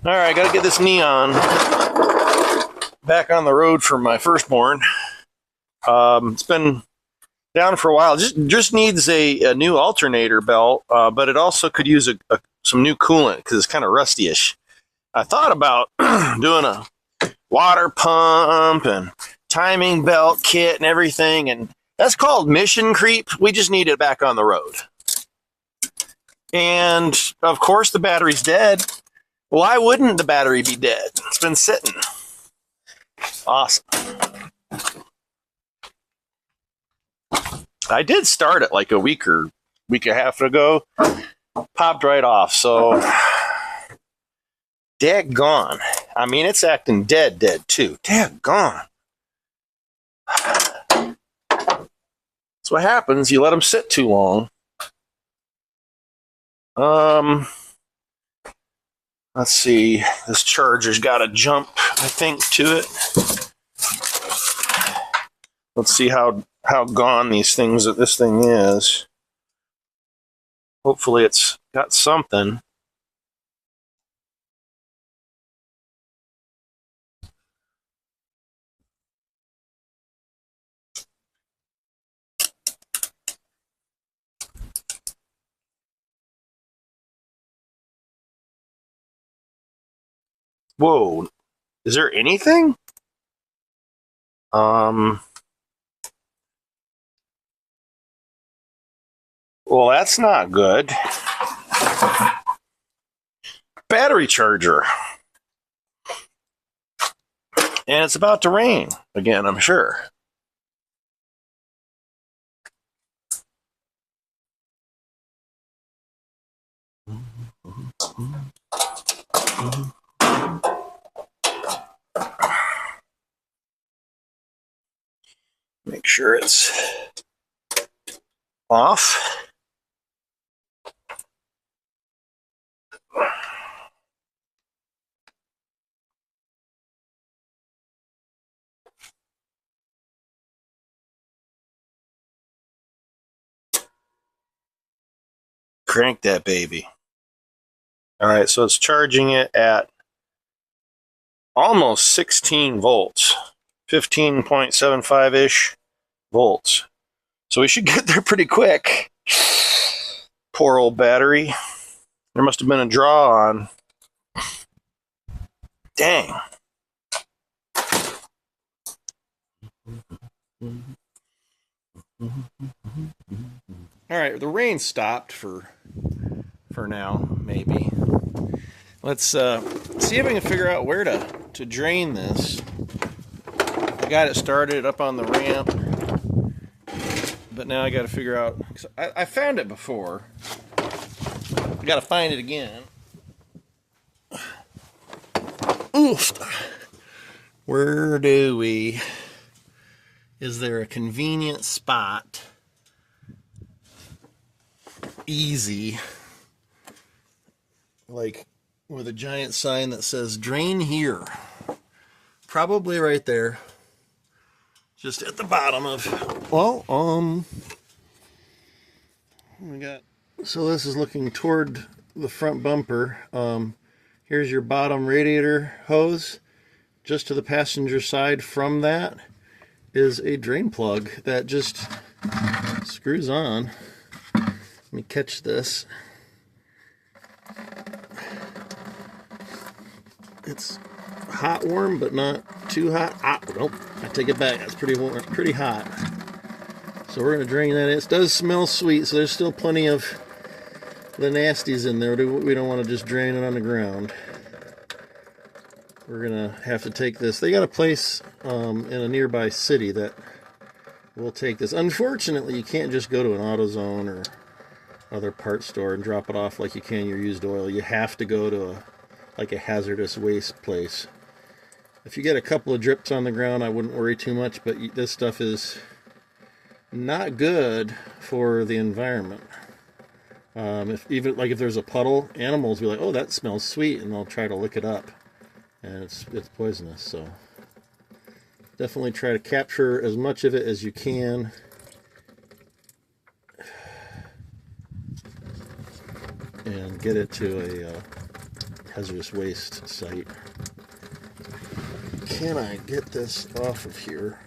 All right, got to get this neon back on the road for my firstborn. It's been down for a while. Just needs a new alternator belt, but it also could use some new coolant because it's kind of rusty-ish. I thought about doing a water pump and timing belt kit and everything, and that's called mission creep. We just need it back on the road. And of course, the battery's dead. Why wouldn't the battery be dead? It's been sitting. Awesome. I did start it like a week and a half ago. Popped right off. So, daggone. I mean, it's acting dead too. Daggone. That's what happens. You let them sit too long. Let's see. This charger's got a jump, I think, to it. Let's see how gone this thing is. Hopefully it's got something. Whoa. Is there anything? Well, that's not good. Battery charger. And it's about to rain again, I'm sure. Make sure it's off. Crank that baby. All right, so it's charging it at almost 16 volts, 15.75-ish volts. So we should get there pretty quick. Poor old battery. There must have been a draw on. Dang. All right, the rain stopped for now, maybe. Let's see if I can figure out where to drain this. I got it started up on the ramp, but now I got to figure out. I found it before. I got to find it again. Oof. Where do we? Is there a convenient spot? Easy. Like with a giant sign that says drain here. Probably right there. Just at the bottom of, well, we got, so this is looking toward the front bumper. Here's your bottom radiator hose. Just to the passenger side from that is a drain plug that just screws on. Let me catch this. It's hot warm, but not too hot. Nope, I take it back. That's pretty warm, pretty hot. So we're going to drain that. It does smell sweet, so there's still plenty of the nasties in there. We don't want to just drain it on the ground. We're going to have to take this. They got a place in a nearby city that will take this. Unfortunately, you can't just go to an AutoZone or other parts store and drop it off like you can your used oil. You have to go to like a hazardous waste place. If you get a couple of drips on the ground, I wouldn't worry too much, but this stuff is not good for the environment. If there's a puddle, animals will be like, oh, that smells sweet, and they'll try to lick it up, and it's poisonous. So definitely try to capture as much of it as you can. And get it to hazardous waste site. Can I get this off of here?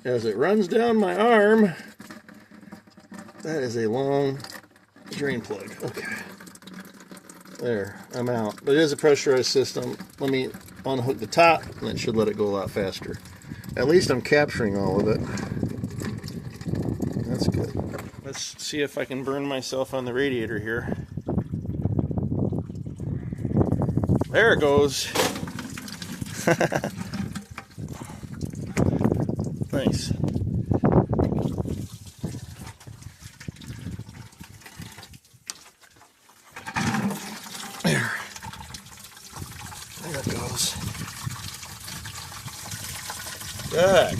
As it runs down my arm, that is a long drain plug. Okay. There, I'm out. But it is a pressurized system. Let me unhook the top, and it should let it go a lot faster. At least I'm capturing all of it. That's good. Let's see if I can burn myself on the radiator here. There it goes. Nice. There. There it goes. Good.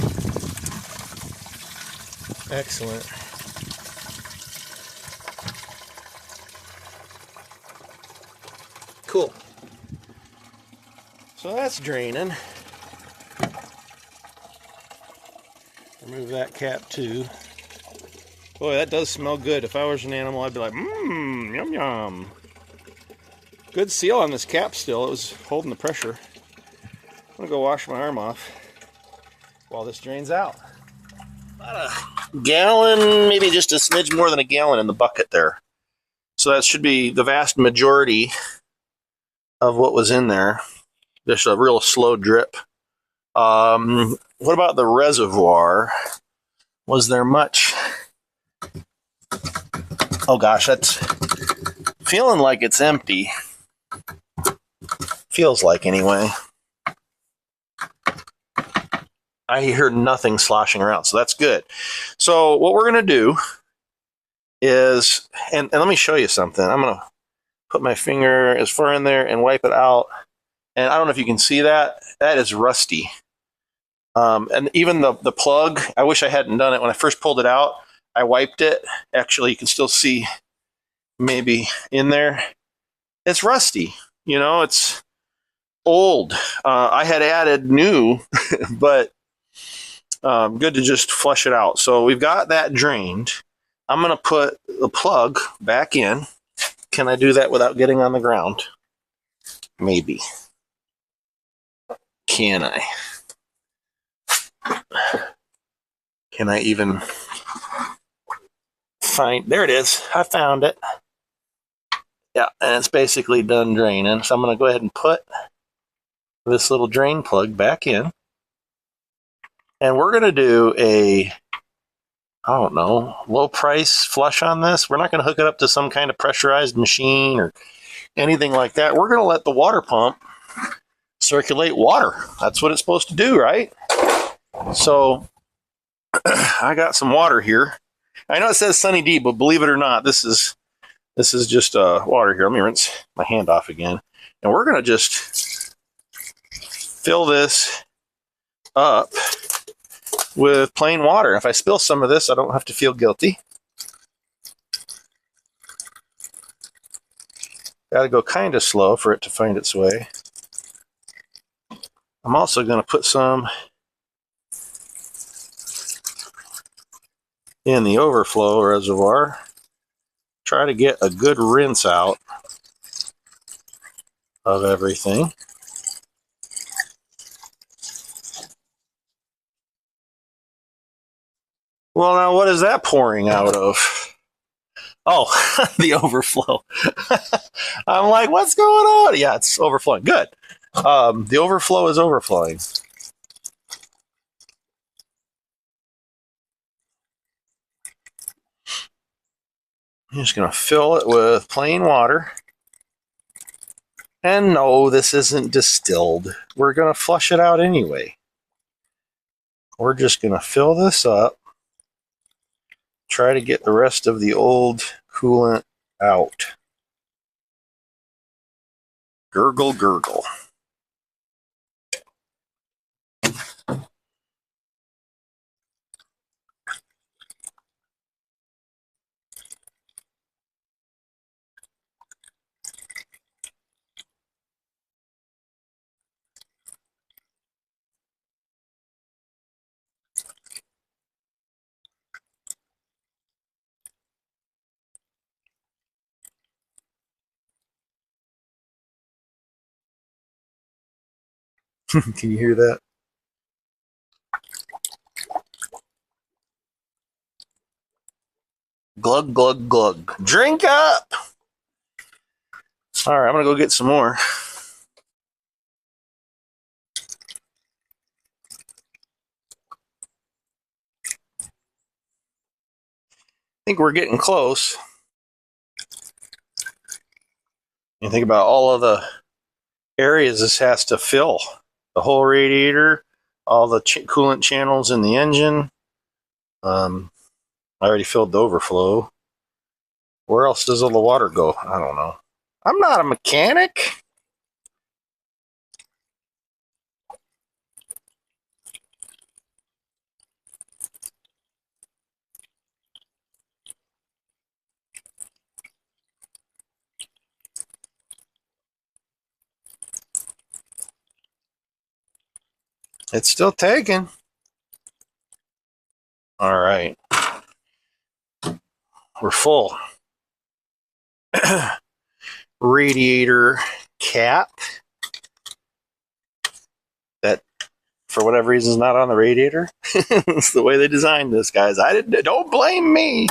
Excellent. Cool. So that's draining. Remove that cap too. Boy, that does smell good. If I was an animal, I'd be like, yum yum. Good seal on this cap still. It was holding the pressure. I'm gonna go wash my arm off while this drains out. About a gallon, maybe just a smidge more than a gallon in the bucket there. So that should be the vast majority of what was in there. Just a real slow drip. What about the reservoir? Was there much? Oh gosh, that's feeling like it's empty. Feels like anyway. I hear nothing sloshing around, so that's good. So what we're going to do is, and let me show you something. I'm going to put my finger as far in there and wipe it out. And I don't know if you can see that. That is rusty. And even the plug, I wish I hadn't done it. When I first pulled it out, I wiped it. Actually, you can still see maybe in there. It's rusty. You know, it's old. I had added new, but good to just flush it out. So we've got that drained. I'm going to put the plug back in. Can I do that without getting on the ground? Maybe. Can I? Can I even find? There it is. I found it. Yeah, and it's basically done draining. So I'm going to go ahead and put this little drain plug back in. And we're going to do a, I don't know, low price flush on this. We're not going to hook it up to some kind of pressurized machine or anything like that. We're going to let the water pump circulate water. That's what it's supposed to do, right? So I got some water here. I know it says Sunny D, but believe it or not, this is just water here. Let me rinse my hand off again. And we're going to just fill this up with plain water. If I spill some of this, I don't have to feel guilty. Got to go kind of slow for it to find its way. I'm also going to put some in the overflow reservoir. Try to get a good rinse out of everything. Well, now what is that pouring out of? Oh, the overflow. I'm like, what's going on? Yeah, it's overflowing. Good. The overflow is overflowing. I'm just going to fill it with plain water. And no, this isn't distilled. We're going to flush it out anyway. We're just going to fill this up. Try to get the rest of the old coolant out. Gurgle, gurgle. Can you hear that? Glug, glug, glug. Drink up! All right, I'm going to go get some more. I think we're getting close. You think about all of the areas this has to fill. The whole radiator, all the coolant channels in the engine. I already filled the overflow. Where else does all the water go? I don't know. I'm not a mechanic. It's still taking. All right. We're full. Radiator cap. That, for whatever reason, is not on the radiator. It's the way they designed this, guys. Don't blame me.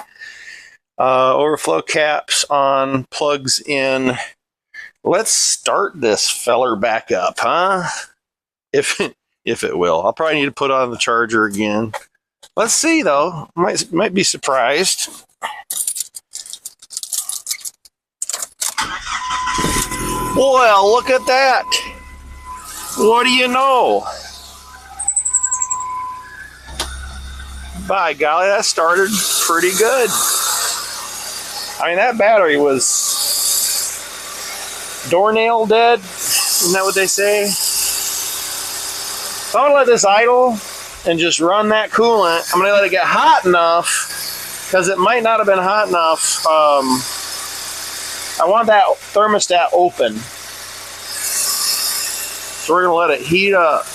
Overflow caps on, plugs in. Let's start this feller back up, huh? If it will. I'll probably need to put on the charger again. Let's see, though. Might be surprised. Well, look at that. What do you know? By golly, that started pretty good. I mean, that battery was doornail dead. Isn't that what they say? So I'm going to let this idle and just run that coolant. I'm going to let it get hot enough, because it might not have been hot enough. I want that thermostat open. So we're going to let it heat up.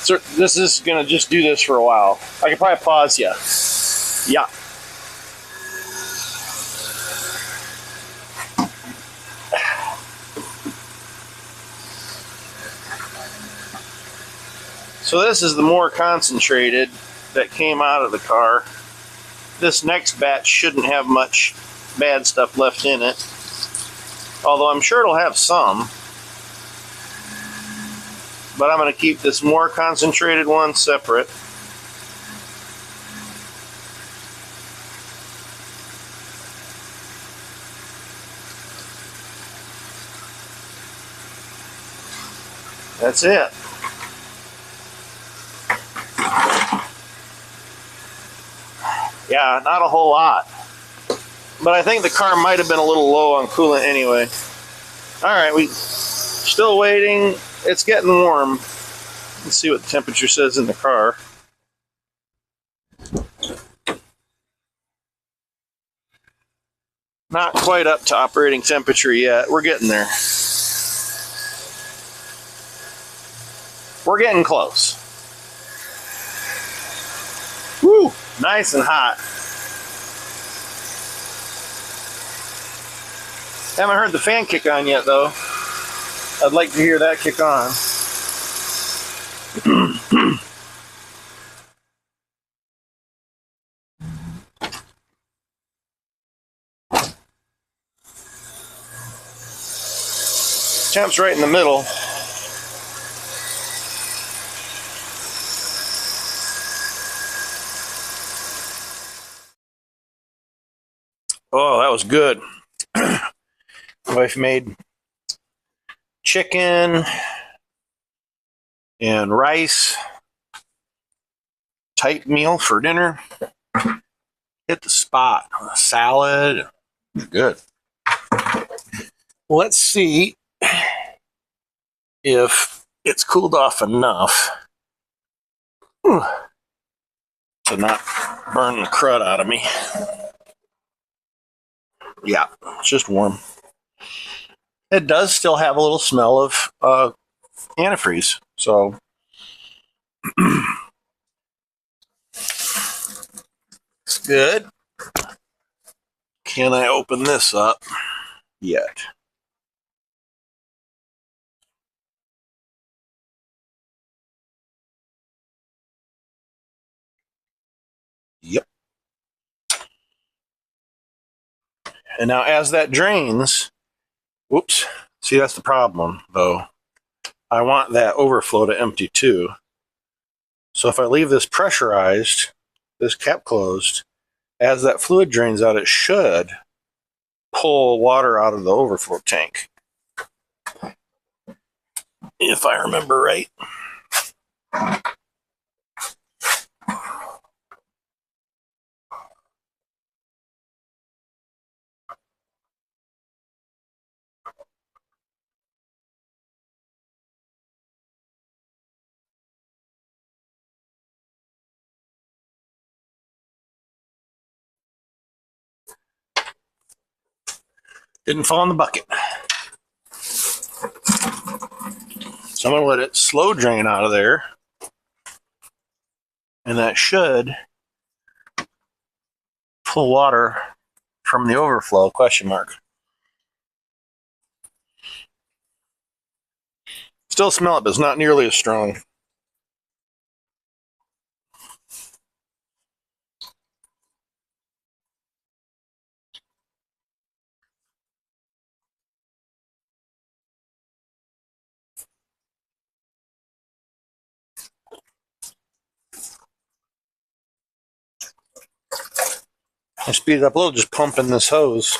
So this is going to just do this for a while. I can probably pause you. Yeah. So this is the more concentrated that came out of the car. This next batch shouldn't have much bad stuff left in it, although I'm sure it'll have some. But I'm going to keep this more concentrated one separate. That's it. Yeah, not a whole lot. But I think the car might have been a little low on coolant anyway. Alright, we still waiting. It's getting warm. Let's see what the temperature says in the car. Not quite up to operating temperature yet. We're getting there. We're getting close. Woo! Nice and hot. Haven't heard the fan kick on yet, though. I'd like to hear that kick on. Temp's right in the middle. Oh, that was good. Wife made chicken and rice type meal for dinner. Hit the spot. Salad. Good. Let's see if it's cooled off enough to not burn the crud out of me. Yeah, it's just warm. It does still have a little smell of antifreeze, so it's good. Can I open this up? yet. Yep. And now as that drains, whoops, see, that's the problem though. I want that overflow to empty too. So if I leave this pressurized, this cap closed, as that fluid drains out, it should pull water out of the overflow tank. If I remember right. Didn't fall in the bucket. So I'm going to let it slow drain out of there. And that should pull water from the overflow, question mark. Still smell it, but it's not nearly as strong. I speed it up a little, just pumping this hose.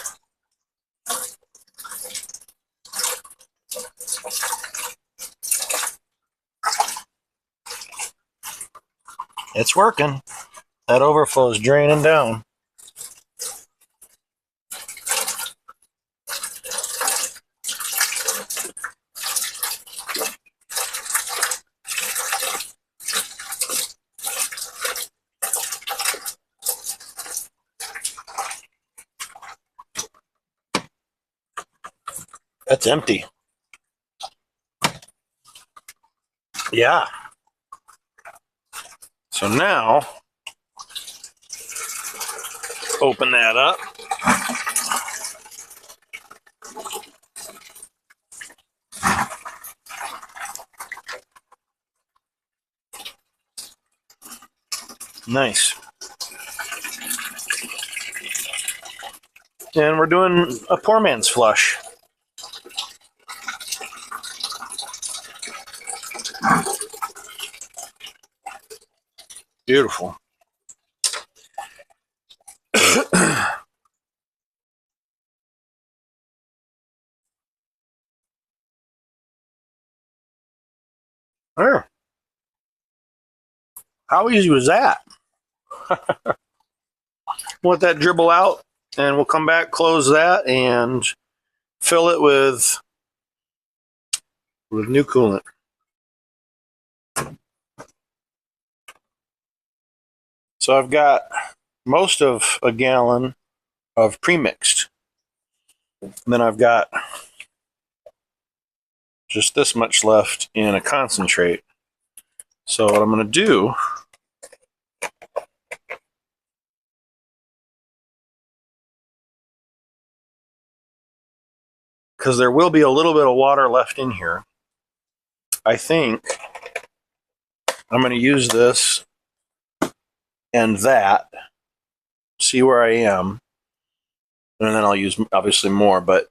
It's working. That overflow is draining down. That's empty. Yeah. So now, open that up. Nice. And we're doing a poor man's flush. Beautiful. There. How easy was that? Let that dribble out, and we'll come back, close that, and fill it with new coolant. So I've got most of a gallon of premixed. And then I've got just this much left in a concentrate. So what I'm going to do because there will be a little bit of water left in here, I think I'm going to use this and that, see where I am, and then I'll use obviously more, but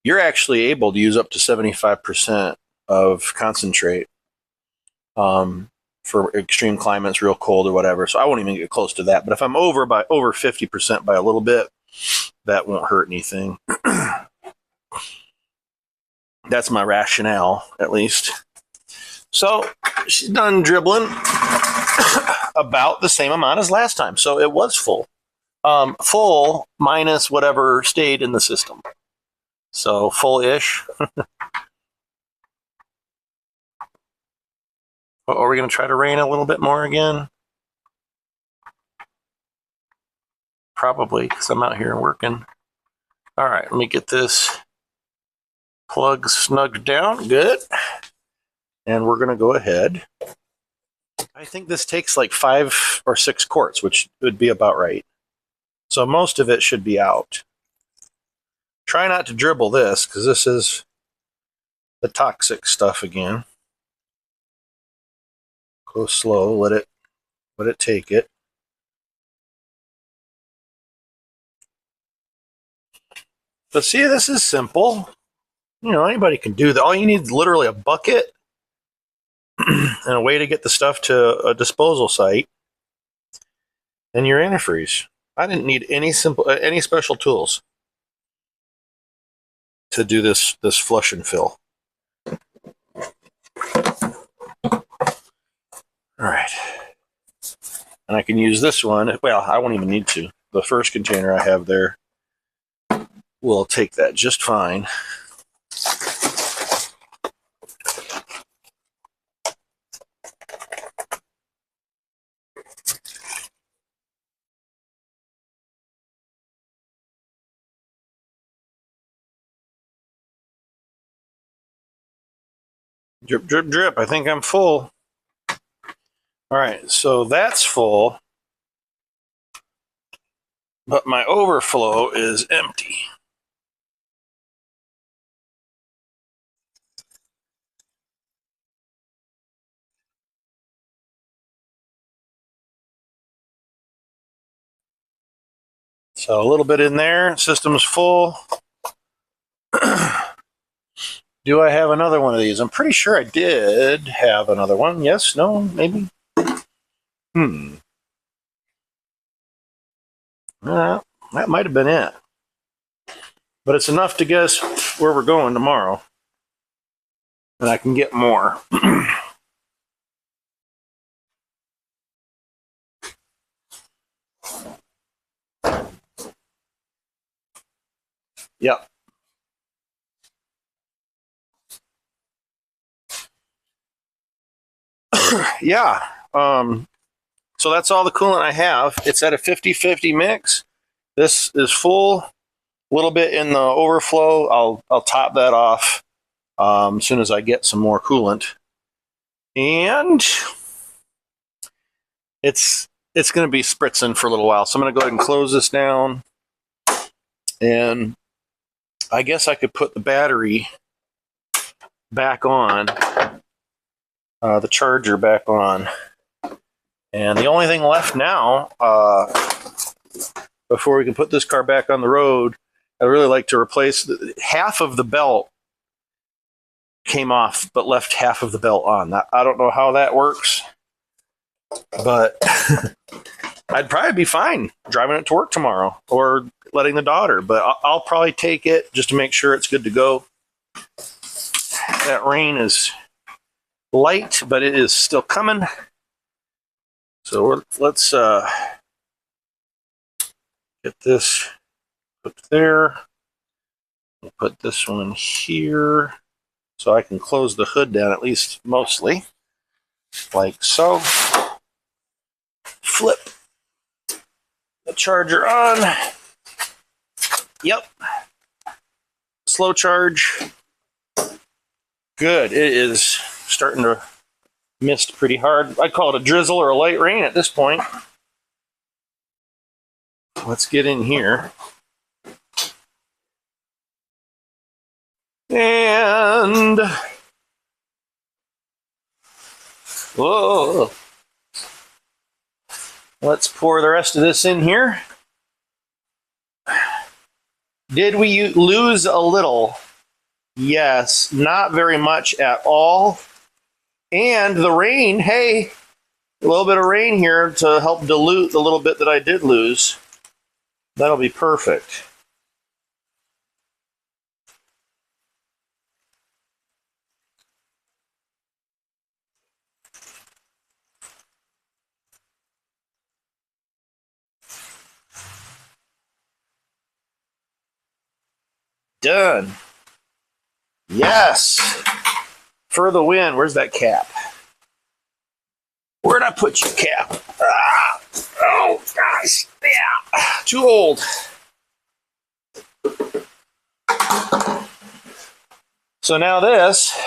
you're actually able to use up to 75% of concentrate for extreme climates, real cold or whatever. So I won't even get close to that. But if I'm over 50% by a little bit, that won't hurt anything. That's my rationale, at least. So she's done dribbling about the same amount as last time. So it was full. Full minus whatever stayed in the system. So full-ish. Are we going to try to rain a little bit more again? Probably, because I'm out here working. All right, let me get this plug snugged down. Good. And we're going to go ahead. I think this takes like 5 or 6 quarts, which would be about right. So most of it should be out. Try not to dribble this, because this is the toxic stuff again. Go slow, let it take it. But see, this is simple. You know, anybody can do that. All you need is literally a bucket and a way to get the stuff to a disposal site, and your antifreeze. I didn't need any special tools to do this flush and fill. All right. And I can use this one. Well, I won't even need to. The first container I have there will take that just fine. Drip, drip, drip. I think I'm full. All right, so that's full, but my overflow is empty. So a little bit in there, system's full. Do I have another one of these? I'm pretty sure I did have another one. Yes, no, maybe. That might have been it. But it's enough to guess where we're going tomorrow. And I can get more. Yep. Yeah. So that's all the coolant I have. It's at a 50-50 mix. This is full. A little bit in the overflow. I'll top that off as soon as I get some more coolant. And it's going to be spritzing for a little while. So I'm going to go ahead and close this down. And I guess I could put the battery back on, the charger back on. And the only thing left now, before we can put this car back on the road, I'd really like to replace half of the belt came off, but left half of the belt on. I don't know how that works, but I'd probably be fine driving it to work tomorrow or letting the daughter, but I'll probably take it just to make sure it's good to go. That rain is light, but it is still coming. So let's get this put there. We'll put this one here so I can close the hood down, at least mostly, like so. Flip the charger on. Yep. Slow charge. Good. It is starting to mist pretty hard. I'd call it a drizzle or a light rain at this point. Let's get in here. And whoa. Let's pour the rest of this in here. Did we lose a little? Yes, not very much at all. And the rain, hey, a little bit of rain here to help dilute the little bit that I did lose. That'll be perfect. Done. Yes. For the win. Where's that cap? Where'd I put your cap? Ah. Oh, gosh. Yeah. Too old. So now this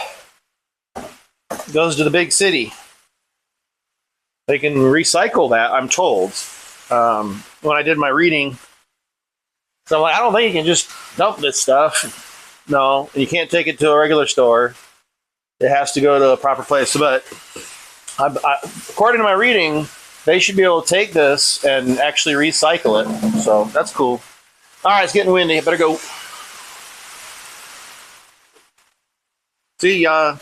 goes to the big city. They can recycle that, I'm told. When I did my reading, So I'm like, I don't think you can just dump this stuff. No, you can't take it to a regular store. It has to go to a proper place. But according to my reading, they should be able to take this and actually recycle it. So that's cool. All right, it's getting windy. I better go. See ya.